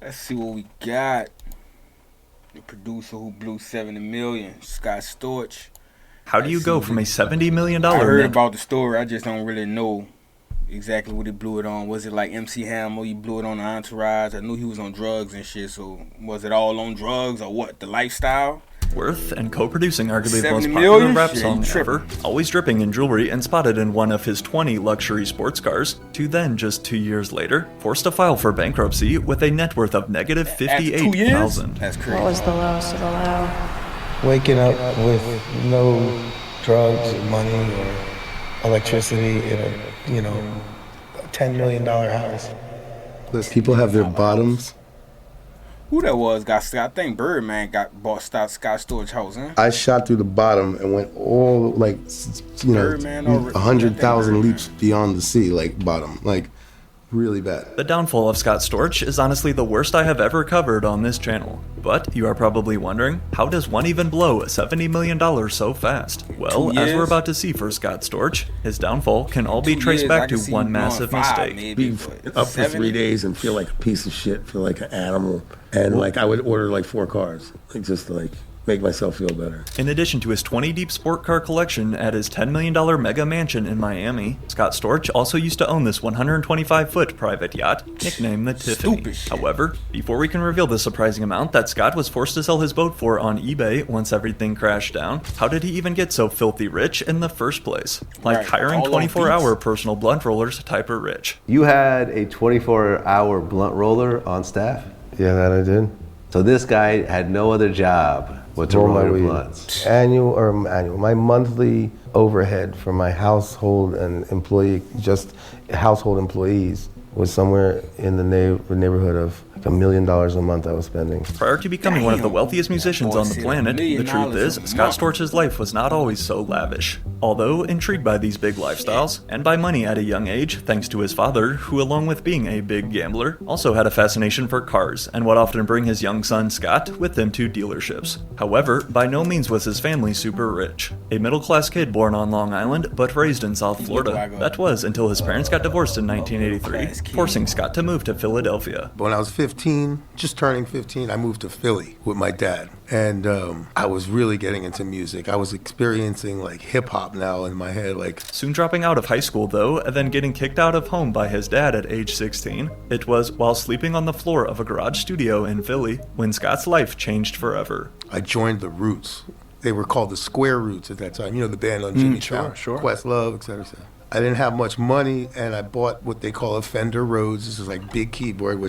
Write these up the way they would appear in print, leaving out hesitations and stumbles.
Let's see what we got. The producer who blew 70 million, Scott Storch. How do you go from a $70 million I heard net? about the story. I just don't really know exactly what he blew it on. Was it like MC Hammer? He blew it on the Entourage. I knew he was on drugs and shit. So was it all on drugs or what? The lifestyle? Worth and co-producing arguably the most 70 popular million? rap Shit, song you ever, tripping. always dripping in jewelry and spotted in one of his 20 luxury sports cars, to then, just 2 years later, forced to file for bankruptcy with a net worth of negative After 2 years? $58,000. That's What crazy. was the lowest of the low? Waking up with no drugs or money or electricity in a $10 million house. People have their bottoms. Who that was? I think Birdman bought Scott Storch house, huh? I shot through the bottom and went all Birdman or- 100,000 leaps beyond the sea, like bottom, like really bad. The downfall of Scott Storch is honestly the worst I have ever covered on this channel. But you are probably wondering, how does one even blow $70 million so fast? Well, 2 as we're years? about to see for Scott Storch, his downfall can all be 2 traced years, I back can to see one you massive going 5 mistake. maybe, Be but up for 70? 3 days and feel like a piece of shit, feel like an animal. And like I would order like 4 cars, like just like make myself feel better. In addition to his 20 deep sport car collection at his $10 million mega mansion in Miami, Scott Storch also used to own this 125-foot private yacht, nicknamed the Tiffany. Stupid shit. However, before we can reveal the surprising amount that Scott was forced to sell his boat for on eBay once everything crashed down, how did he even get so filthy rich in the first place? Like Right, hiring all on 24-hour beats. personal blunt rollers type of rich. You had a 24-hour blunt roller on staff? Yeah, that I did. So this guy had no other job but to Roll roll my your weed. blunts. My monthly overhead for my household and household employees was somewhere in the neighborhood of like $1 million a month I was spending. Prior to becoming one of the Damn. wealthiest musicians on the Boy, planet, $1 million the truth is, a Scott month. Storch's life was not always so lavish. Although intrigued by these big lifestyles, and by money at a young age, thanks to his father, who along with being a big gambler, also had a fascination for cars, and would often bring his young son Scott with him to dealerships. However, by no means was his family super rich. A middle-class kid born on Long Island, but raised in South Florida. That was until his parents got divorced in 1983, forcing Scott to move to Philadelphia. When I was 15, just turning 15, I moved to Philly with my dad. And I was really getting into music. I was experiencing like hip hop now in my head. Like Soon dropping out of high school though, and then getting kicked out of home by his dad at age 16, it was while sleeping on the floor of a garage studio in Philly when Scott's life changed forever. I joined the Roots. They were called the Square Roots at that time. You know, the band on Jimmy Fallon, Questlove, et cetera, et cetera. I didn't have much money, and I bought what they call a Fender Rhodes. This is like big keyboard,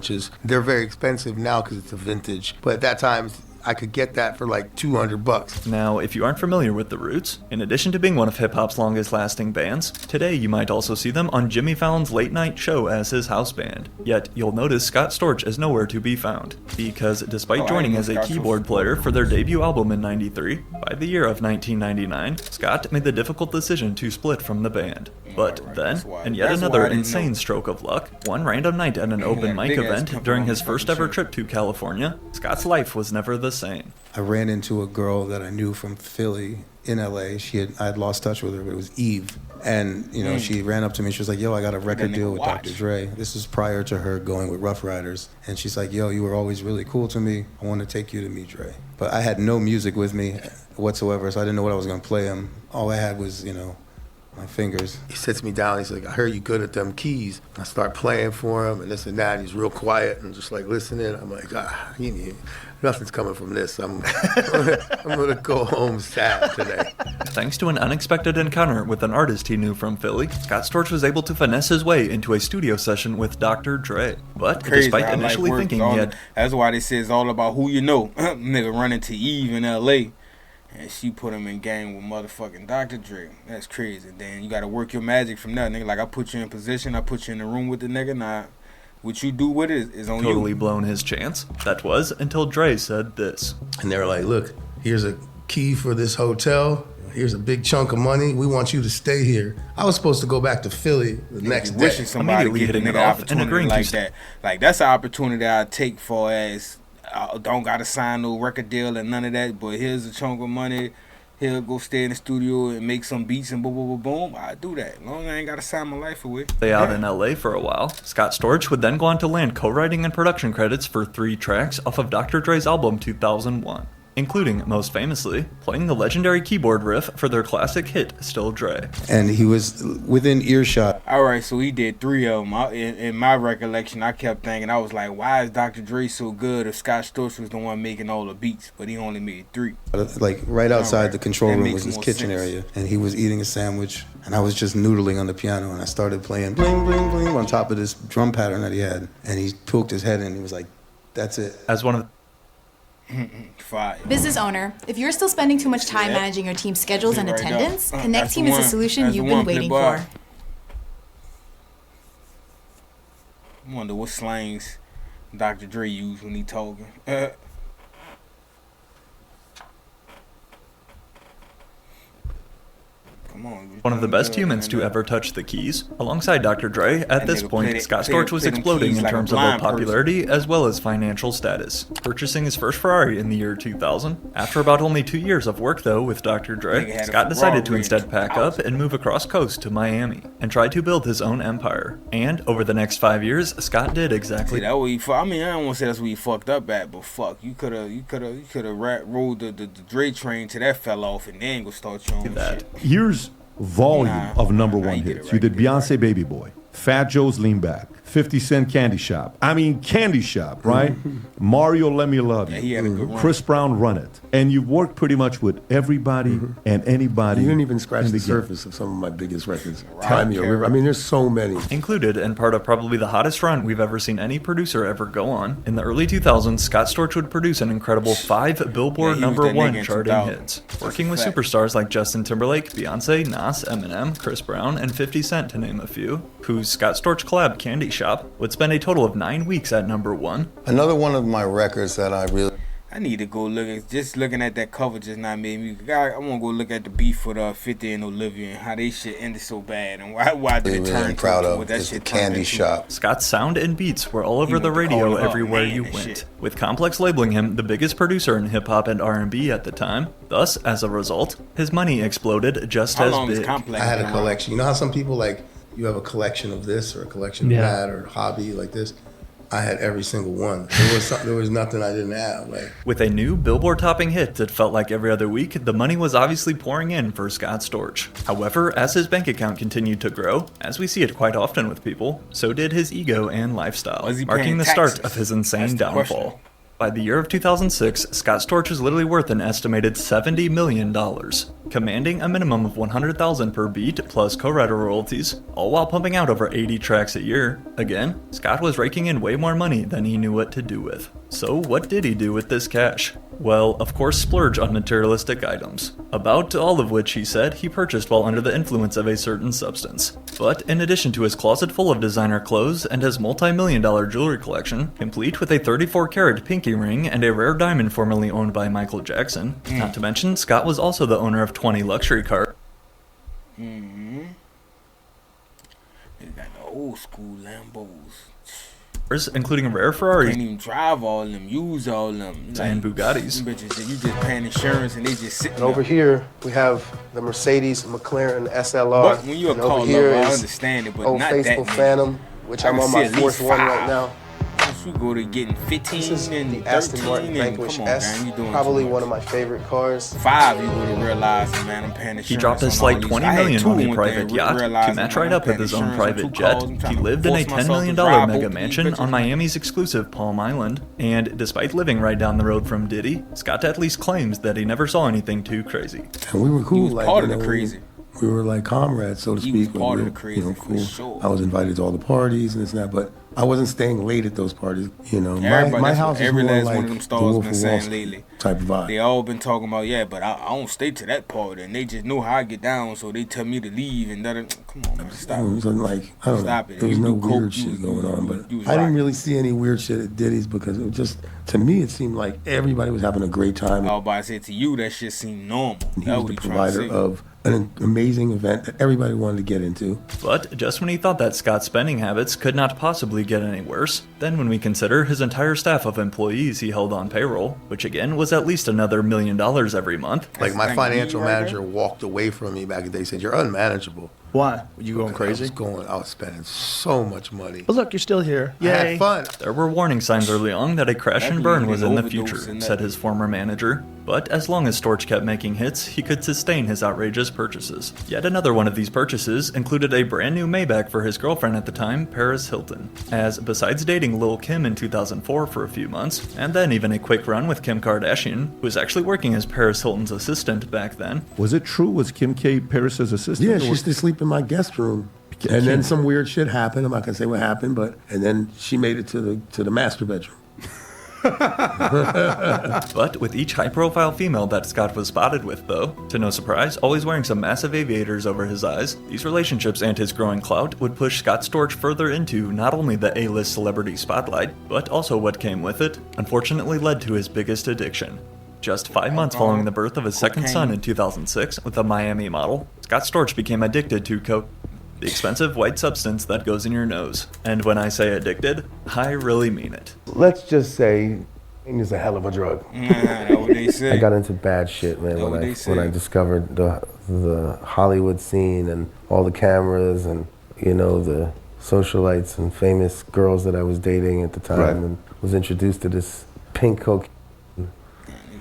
they're very expensive now because it's a vintage. But at that time, I could get that for like $200. Now, if you aren't familiar with The Roots, in addition to being one of hip-hop's longest-lasting bands, today you might also see them on Jimmy Fallon's late-night show as his house band. Yet, you'll notice Scott Storch is nowhere to be found, because despite joining as a keyboard player for their debut album in '93, by the year of 1999, Scott made the difficult decision to split from the band. But then, in yet another insane stroke of luck, one random night at an open mic event during his first ever trip to California, Scott's life was never the same. I ran into a girl that I knew from Philly in LA. I had lost touch with her, but it was Eve. And, she ran up to me. She was like, yo, I got a record deal with Dr. Dre. This is prior to her going with Rough Riders. And she's like, yo, you were always really cool to me. I want to take you to meet Dre. But I had no music with me whatsoever, so I didn't know what I was going to play him. All I had was, my fingers. He sits me down. He's like, I heard you good at them keys. I start playing for him and this and that. He's real quiet and just like listening. I'm like, nothing's coming from this. I'm gonna go home sad today. Thanks to an unexpected encounter with an artist he knew from Philly, Scott Storch was able to finesse his way into a studio session with Dr. Dre. But Crazy despite how initially life works. thinking he had That's why they say it's all about who you know. Nigga running to Eve in L.A. and she put him in gang with motherfucking Dr. Dre. That's crazy. Then you gotta work your magic from that, nigga. Like, I put you in position, I put you in the room with the nigga. Nah, what you do with it is on totally you. blown his chance, that was until Dre said this. And they were like, look, here's a key for this hotel. Here's a big chunk of money. We want you to stay here. I was supposed to go back to Philly the next day. Wishing somebody Immediately get the hitting it nigga off and opportunity agreeing to like that. Like, that's an opportunity I take for as I don't gotta sign no record deal and none of that. But here's a chunk of money. he'll go stay in the studio and make some beats and boom, boom, boom, boom. I do that. As long as I ain't gotta sign my life away. Stay out in LA for a while. Scott Storch would then go on to land co-writing and production credits for 3 tracks off of Dr. Dre's album 2001. Including, most famously, playing the legendary keyboard riff for their classic hit, Still Dre. And he was within earshot. Alright, so he did 3 of them. In my recollection, I kept thinking, I was like, why is Dr. Dre so good if Scott Storch was the one making all the beats? But he only made 3. Like right outside the control That room makes was his more kitchen sense. area. And he was eating a sandwich. And I was just noodling on the piano. And I started playing bling, bling, bling on top of this drum pattern that he had. And he poked his head in and he was like, that's it. As one of Fire. Business owner, if you're still spending too much time managing your team's schedules and Right there. attendance, That's Connect the Team is the one. solution That's you've the been one, waiting Flipboard. for. I wonder what slangs Dr. Dre used when he talking. Come on. one of the best humans to ever touch the keys. Alongside Dr. Dre, at this point, Scott Storch was exploding in terms of both popularity as well as financial status, purchasing his first Ferrari in the year 2000. After about only 2 years of work, though, with Dr. Dre, Scott decided to instead pack up and move across coast to Miami and try to build his own empire. And over the next 5 years, Scott did exactly that. Way I mean, I don't want to say that's where he fucked up at, but fuck, you could have rolled the Dre train till that fell off and then go start your own that. shit. Here's volume of number one you get it hits. right, You did get it Beyonce Baby Boy, Fat Joe's Lean Back, 50 Cent Candy Shop. I mean, Candy Shop, right? Mario, Let Me Love You. Yeah, he had a good run. Chris Brown, Run It. And you've worked pretty much with everybody and anybody. You didn't even scratch in the game. surface of some of my biggest records. Time Me a River. I mean, there's so many. Included and part of probably the hottest run we've ever seen any producer ever go on. In the early 2000s, Scott Storch would produce an incredible 5 Billboard Yeah, he was number that 1 nigga in charting 2000. hits, working with superstars like Justin Timberlake, Beyonce, Nas, Eminem, Chris Brown, and 50 Cent to name a few, whose Scott Storch collab Candy Shop would spend a total of 9 weeks at number 1. Another one of my records that I really I need to go look at, just looking at that cover just now made me, I want to go look at the beef with 50 and Olivia and how they shit ended so bad and why did it turn am proud to of what that is the shit turned Candy into. Shop. Scott's sound and beats were all over went the to radio calling her everywhere man you and went, shit. with Complex labeling him the biggest producer in hip-hop and R&B at the time. Thus, as a result, his money exploded just How as long is big. Complex? I had a been around? collection. You know how some people like, you have a collection of this or a collection of that or hobby like this? I had every single one. There was nothing I didn't have. Like, With a new Billboard-topping hit that felt like every other week, the money was obviously pouring in for Scott Storch. However, as his bank account continued to grow, as we see it quite often with people, so did his ego and lifestyle, Was he marking paying the start taxes? of his insane That's the downfall. question. By the year of 2006, Scott Storch was literally worth an estimated $70 million, commanding a minimum of $100,000 per beat plus co-writer royalties, all while pumping out over 80 tracks a year. Again, Scott was raking in way more money than he knew what to do with. So what did he do with this cash? Well, of course, splurge on materialistic items, about all of which he said he purchased while under the influence of a certain substance. But in addition to his closet full of designer clothes and his multi-million-dollar jewelry collection, complete with a 34-karat pinky ring and a rare diamond formerly owned by Michael Jackson, not to mention Scott was also the owner of 20 luxury cars. They got the old school Lambos. Including rare Ferraris Can't even drive all of them, use all of them. and Bugattis. Them bitches that you just paying insurance and they just sitting And over there. here, we have the Mercedes McLaren SLR. But when you're a And car over here lover, I is understand it, but Old not Faithful that many. Phantom, which I I'm can on see my at least 4th one 5. right now. Once you go to getting 15 This is and the Aston 13 Martin and Vanquish come on, S, man, you doing probably too much. one of my favorite cars. 5, you would have realized, man, I'm paying insurance. He dropped a on slight all these. $20 I had million 2 on a one private day, yacht to realizing, match man, right I'm up with paying his own insurance on private 2 jet. cars. I'm trying He to lived in a force $10 myself million to drive mega both of these mansion bitches, on man. Miami's exclusive Palm Island. And despite living right down the road from Diddy, Scott at least claims that he never saw anything too crazy. And we were cool. He was like, part of you the know, crazy. We were like comrades, so to He was speak. part we of were, the crazy, for cool. sure. I was invited to all the parties and this and that, but I wasn't staying late at those parties. You know, Everybody, my that's house what is every more last like one of them the stars Wolf been of Wall saying Street lately. type of vibe. They all been talking about, yeah, but I don't stay to that party, and they just know how I get down, so they tell me to leave, and that. Come on, man, stop. It was like, I don't Stop know. it. There was You no do coke, weird you shit was- going on, but you was I didn't rocking. really see any weird shit at Diddy's because it was just, to me, it seemed like everybody was having a great time. I was about to say to you, that shit seemed normal. He That's was what the he trying to provider say. of an amazing event that everybody wanted to get into. But just when he thought that Scott's spending habits could not possibly get any worse, then when we consider his entire staff of employees he held on payroll, which again was at least another $1 million every month. Like my financial manager walked away from me back in the day and said, "You're unmanageable." Why? Were you going crazy? I was spending so much money. But look, you're still here. Yay. I had fun. There were warning signs early on that a crash and burn was in the future, said his former manager. But as long as Storch kept making hits, he could sustain his outrageous purchases. Yet another one of these purchases included a brand new Maybach for his girlfriend at the time, Paris Hilton. As besides dating Lil' Kim in 2004 for a few months, and then even a quick run with Kim Kardashian, who was actually working as Paris Hilton's assistant back then. Was it true? Was Kim K Paris's assistant? Yeah, she used to sleep in my guest room. And then some weird shit happened. I'm not gonna say what happened, and then she made it to the master bedroom. But with each high-profile female that Scott was spotted with, though, to no surprise, always wearing some massive aviators over his eyes, these relationships and his growing clout would push Scott Storch further into not only the A-list celebrity spotlight, but also what came with it, unfortunately led to his biggest addiction. Just 5 months following the birth of his second son in 2006 with a Miami model, Scott Storch became addicted to coke, the expensive white substance that goes in your nose. And when I say addicted, I really mean it. Let's just say it is a hell of a drug. That's what they say. I got into bad shit, man, when I discovered the Hollywood scene and all the cameras and, you know, the socialites and famous girls that I was dating at the time, and was introduced to this pink coke.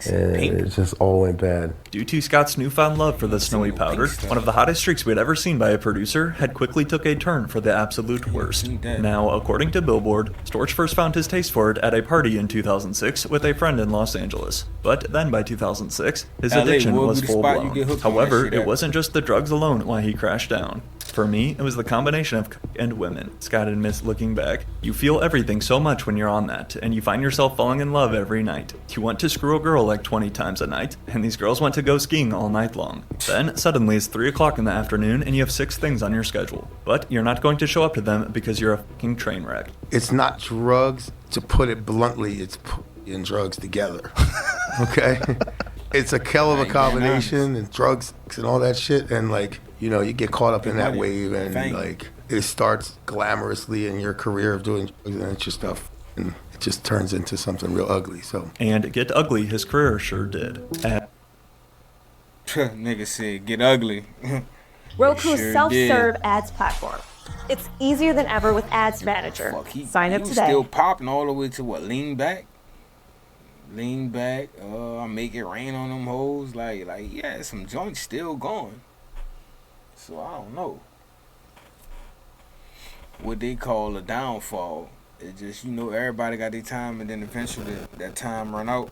And it just all went bad. Due to Scott's newfound love for the snowy powder, one of the hottest streaks we had ever seen by a producer had quickly took a turn for the absolute worst. Now, according to Billboard, Storch first found his taste for it at a party in 2006 with a friend in Los Angeles. But then by 2006, his addiction was full-blown. However, it wasn't just the drugs alone why he crashed down. For me, it was the combination of coke and women, Scott admits looking back. You feel everything so much when you're on that, and you find yourself falling in love every night. You want to screw a girl like 20 times a night, and these girls want to go skiing all night long. Then, suddenly it's 3 o'clock in the afternoon and you have 6 things on your schedule. But you're not going to show up to them because you're a fucking train wreck. It's not drugs, to put it bluntly, it's putting drugs together. Okay? It's a hell of a combination, and drugs and all that shit, and like, you know, you get caught up in that wave, and like, it starts glamorously in your career of doing drugs, and it's just stuff, and it just turns into something real ugly, so. And get ugly, his career sure did. Nigga said, get ugly. Roku's Sure self-serve did. ads platform. It's easier than ever with Ads Manager. Sign up he was today. still popping all the way to what? Lean back. I make it rain on them hoes. Like yeah, some joints still going. So I don't know what they call a downfall. It just, you know, everybody got their time, and then eventually that time run out.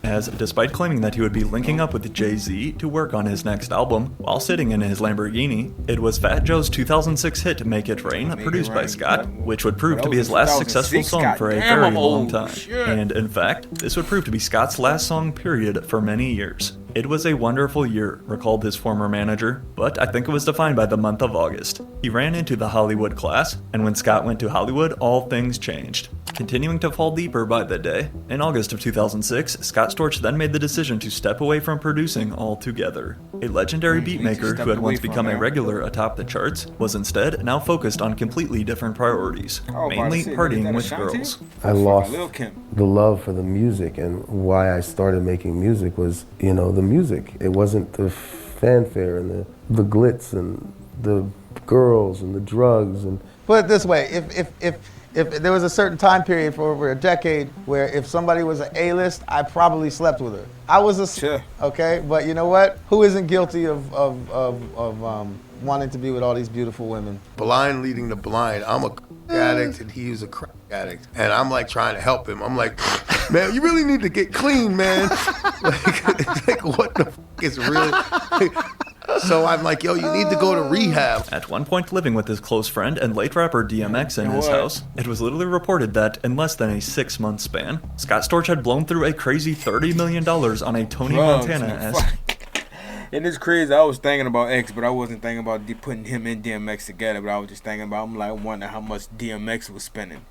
As despite claiming that he would be linking up with Jay-Z to work on his next album while sitting in his Lamborghini, it was Fat Joe's 2006 hit Make It Rain, produced by Scott, which would prove to be his last successful song for a very long time. And in fact, this would prove to be Scott's last song period for many years. It was a wonderful year, recalled his former manager, but I think it was defined by the month of August. He ran into the Hollywood class, and when Scott went to Hollywood, all things changed. Continuing to fall deeper by the day, in August of 2006, Scott Storch then made the decision to step away from producing altogether. A legendary beatmaker who had once become a regular atop the charts was instead now focused on completely different priorities, mainly partying with girls. I lost the love for the music, and why I started making music was, you know, the music. It wasn't the fanfare and the glitz and the girls and the drugs. And put it this way, if there was a certain time period for over a decade where if somebody was an A-list, I probably slept with her. I was okay, but you know what? Who isn't guilty of wanting to be with all these beautiful women? Blind leading the blind. I'm a addict and he was a crack addict, and I'm like trying to help him. I'm like, man, you really need to get clean, man. It's like, what the fuck is really? So I'm like, yo, you need to go to rehab. At one point living with his close friend and late rapper DMX in his house, it was literally reported that in less than a 6-month span, Scott Storch had blown through a crazy $30 million on a Tony Montana-esque. And it's crazy. I was thinking about X, but I wasn't thinking about putting him and DMX together. But I was just thinking about, I wonder how much DMX was spending.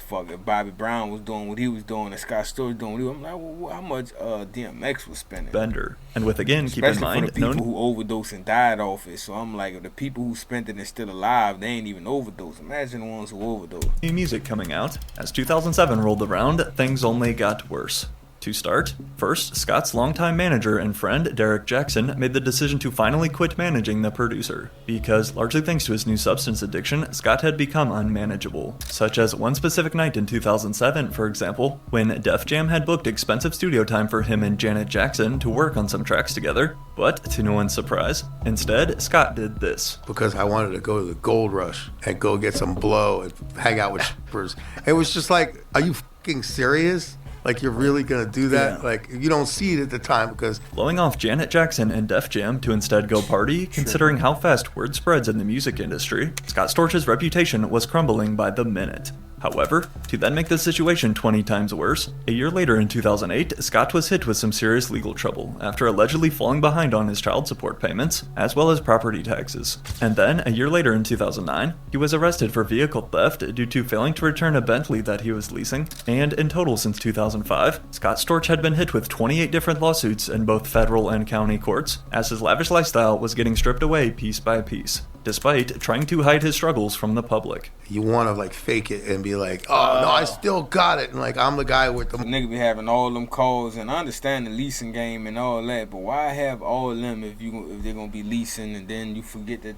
Fuck, if Bobby Brown was doing what he was doing and Scott Storch doing what he was, I'm like, well, how much DMX was spending? Bender. And with, again, especially keep in mind, for the people who overdosed and died off it. So I'm like, if the people who spent it and still alive, they ain't even overdosed. Imagine the ones who overdosed. New music coming out. As 2007 rolled around, things only got worse. To start, first, Scott's longtime manager and friend, Derek Jackson, made the decision to finally quit managing the producer, because, largely thanks to his new substance addiction, Scott had become unmanageable. Such as one specific night in 2007, for example, when Def Jam had booked expensive studio time for him and Janet Jackson to work on some tracks together, but, to no one's surprise, instead, Scott did this. Because I wanted to go to the Gold Rush and go get some blow and hang out with strippers. It was just like, are you fucking serious? Like, you're really gonna do that? Yeah. Like, you don't see it at the time because... Blowing off Janet Jackson and Def Jam to instead go party, considering how fast word spreads in the music industry, Scott Storch's reputation was crumbling by the minute. However, to then make the situation 20 times worse, a year later in 2008, Scott was hit with some serious legal trouble after allegedly falling behind on his child support payments, as well as property taxes. And then, a year later in 2009, he was arrested for vehicle theft due to failing to return a Bentley that he was leasing, and in total since 2005, Scott Storch had been hit with 28 different lawsuits in both federal and county courts, as his lavish lifestyle was getting stripped away piece by piece, despite trying to hide his struggles from the public. You want to like fake it and be like, oh no, I still got it, and like I'm the guy with the nigga be having all them calls, and I understand the leasing game and all that, but why have all of them if they're gonna be leasing and then you forget that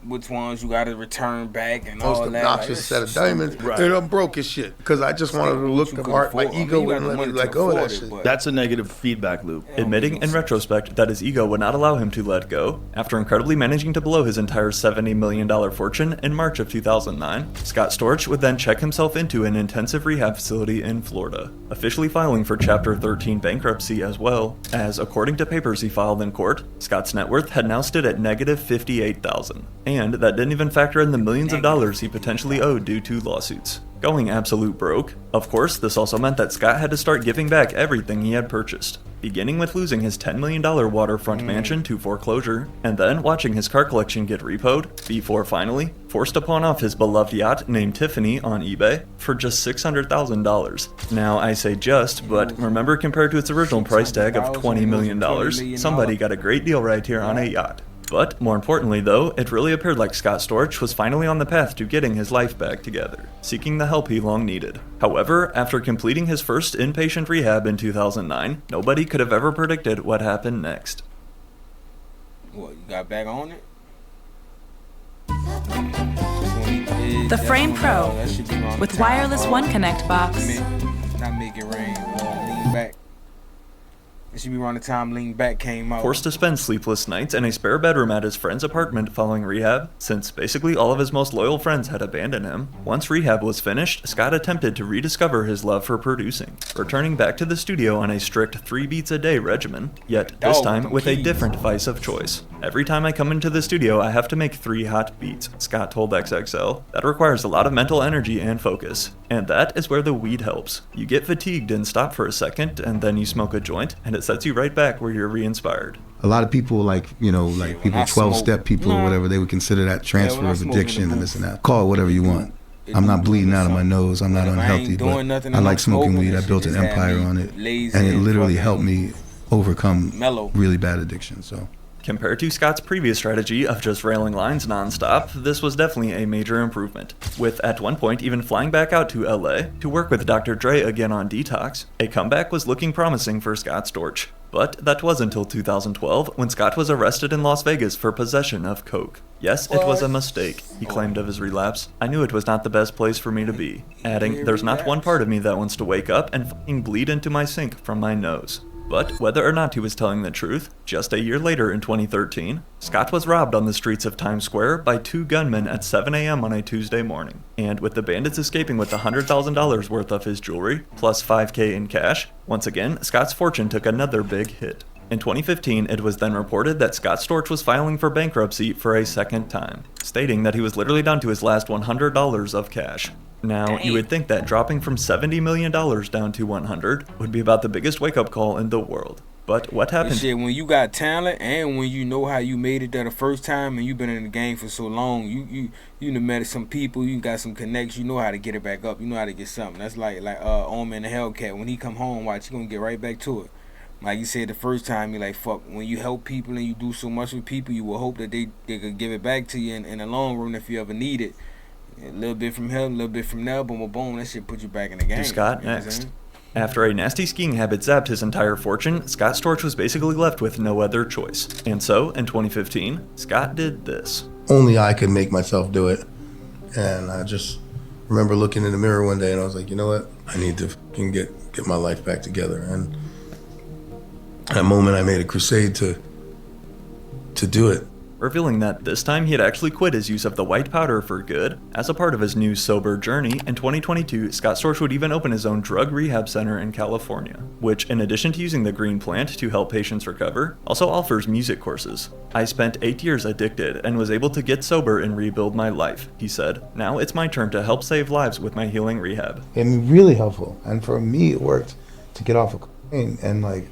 which ones you gotta return back and most all that. Obnoxious set of diamonds. Right. And I'm broke as shit because I just wanted to look the part. My ego wouldn't let me let go of that shit. That's a negative feedback loop. Admitting in retrospect that his ego would not allow him to let go, after incredibly managing to blow his entire $70 million fortune in March of 2009, Scott Storch would then check himself into an intensive rehab facility in Florida, officially filing for Chapter 13 bankruptcy as well, as according to papers he filed in court, Scott's net worth had now stood at negative $58,000. And that didn't even factor in the millions of dollars he potentially owed due to lawsuits. Going absolute broke. Of course, this also meant that Scott had to start giving back everything he had purchased, beginning with losing his $10 million waterfront mansion to foreclosure, and then watching his car collection get repoed, before finally forced to pawn off his beloved yacht named Tiffany on eBay for just $600,000. Now, I say just, but remember, compared to its original price tag of $20 million, somebody got a great deal right here on a yacht. But, more importantly though, it really appeared like Scott Storch was finally on the path to getting his life back together, seeking the help he long needed. However, after completing his first inpatient rehab in 2009, nobody could have ever predicted what happened next. What, you got back on it? The Frame Pro with wireless One Connect box. Not make it rain, lean back. It should be around the time Lean Back came out. Forced to spend sleepless nights in a spare bedroom at his friend's apartment following rehab, since basically all of his most loyal friends had abandoned him. Once rehab was finished, Scott attempted to rediscover his love for producing, returning back to the studio on a strict 3 beats a day regimen, yet this time with a different vice of choice. Every time I come into the studio, I have to make 3 hot beats, Scott told XXL. That requires a lot of mental energy and focus. And that is where the weed helps. You get fatigued and stop for a second, and then you smoke a joint, and it sets you right back where you're re-inspired. A lot of people, like people 12-step people or whatever, they would consider that transfer of addiction and this and that. Call it whatever you want. I'm not bleeding out of my nose. I'm not unhealthy, but I like smoking weed. I built an empire on it, and it literally helped me overcome really bad addiction. So. Compared to Scott's previous strategy of just railing lines nonstop, this was definitely a major improvement, with at one point even flying back out to LA to work with Dr. Dre again on Detox. A comeback was looking promising for Scott Storch, but that was until 2012 when Scott was arrested in Las Vegas for possession of coke. Yes, it was a mistake, he claimed of his relapse. I knew it was not the best place for me to be, adding, there's not one part of me that wants to wake up and fucking bleed into my sink from my nose. But whether or not he was telling the truth, just a year later in 2013, Scott was robbed on the streets of Times Square by 2 gunmen at 7 a.m. on a Tuesday morning. And with the bandits escaping with $100,000 worth of his jewelry, plus $5,000 in cash, once again, Scott's fortune took another big hit. In 2015, it was then reported that Scott Storch was filing for bankruptcy for a second time, stating that he was literally down to his last $100 of cash. Now, you would think that dropping from $70 million down to $100 would be about the biggest wake-up call in the world. But what happened? Shit, when you got talent and when you know how you made it there the first time and you've been in the game for so long, you done met some people, you got some connections, you know how to get it back up, you know how to get something. That's like Omen the Hellcat. When he come home, watch, he gonna get right back to it. Like you said the first time, you like, fuck, when you help people and you do so much with people, you will hope that they could give it back to you in the long run if you ever need it. A little bit from him, a little bit from there, boom, boom, boom, that shit put you back in the game. To Scott next. After a nasty skiing habit zapped his entire fortune, Scott Storch was basically left with no other choice. And so, in 2015, Scott did this. Only I could make myself do it. And I just remember looking in the mirror one day and I was like, you know what? I need to fucking get my life back together. And that moment I made a crusade to do it. Revealing that this time he had actually quit his use of the white powder for good. As a part of his new sober journey, in 2022, Scott Storch would even open his own drug rehab center in California, which, in addition to using the green plant to help patients recover, also offers music courses. I spent 8 years addicted and was able to get sober and rebuild my life, he said. Now it's my turn to help save lives with my healing rehab. It was really helpful, and for me it worked to get off of cocaine, and I'm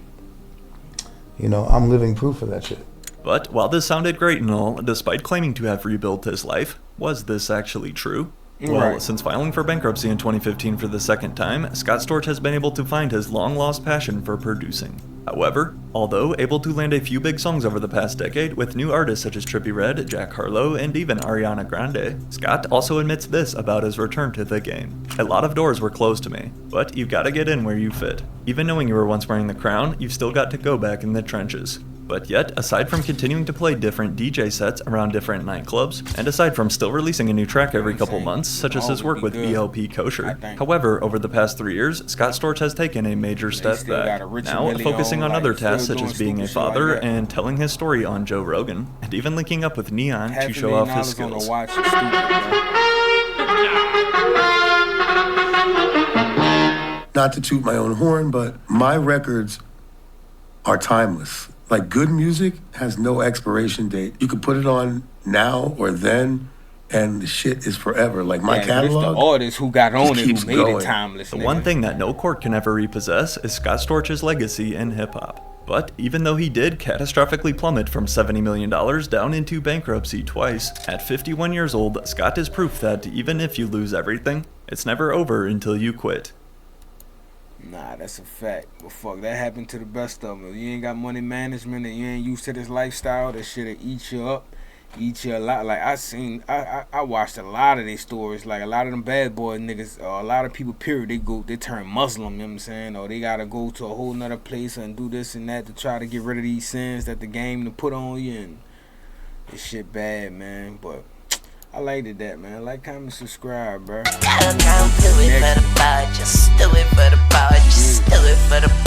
living proof of that shit. But while this sounded great and all, despite claiming to have rebuilt his life, was this actually true? Well, since filing for bankruptcy in 2015 for the second time, Scott Storch has been able to find his long-lost passion for producing. However, although able to land a few big songs over the past decade with new artists such as Trippie Redd, Jack Harlow, and even Ariana Grande, Scott also admits this about his return to the game. A lot of doors were closed to me, but you've got to get in where you fit. Even knowing you were once wearing the crown, you've still got to go back in the trenches. But yet, aside from continuing to play different DJ sets around different nightclubs, and aside from still releasing a new track every couple months, such as his work with BLP Kosher, however, over the past 3 years, Scott Storch has taken a major step back, now focusing on other tasks such as being a father and telling his story on Joe Rogan, and even linking up with Neon to show off his skills. Not to toot my own horn, but my records are timeless. Like, good music has no expiration date. You could put it on now or then, and the shit is forever. Like, my catalog. It's the artists who got on it who made it timeless. The one thing that no court can ever repossess is Scott Storch's legacy in hip-hop. But even though he did catastrophically plummet from $70 million down into bankruptcy twice, at 51 years old, Scott is proof that even if you lose everything, it's never over until you quit. Nah, that's a fact. But fuck, that happened to the best of them. If you ain't got money management and you ain't used to this lifestyle, that shit'll eat you up, eat you a lot. Like, I watched a lot of these stories. Like, a lot of them bad boy niggas, a lot of people, period, they turn Muslim, you know what I'm saying? Or they gotta go to a whole nother place and do this and that to try to get rid of these sins that the game to put on you. And this shit bad, man. But I liked it, that, man. Like, comment, subscribe, bro. Just do it for the bar, just do it for the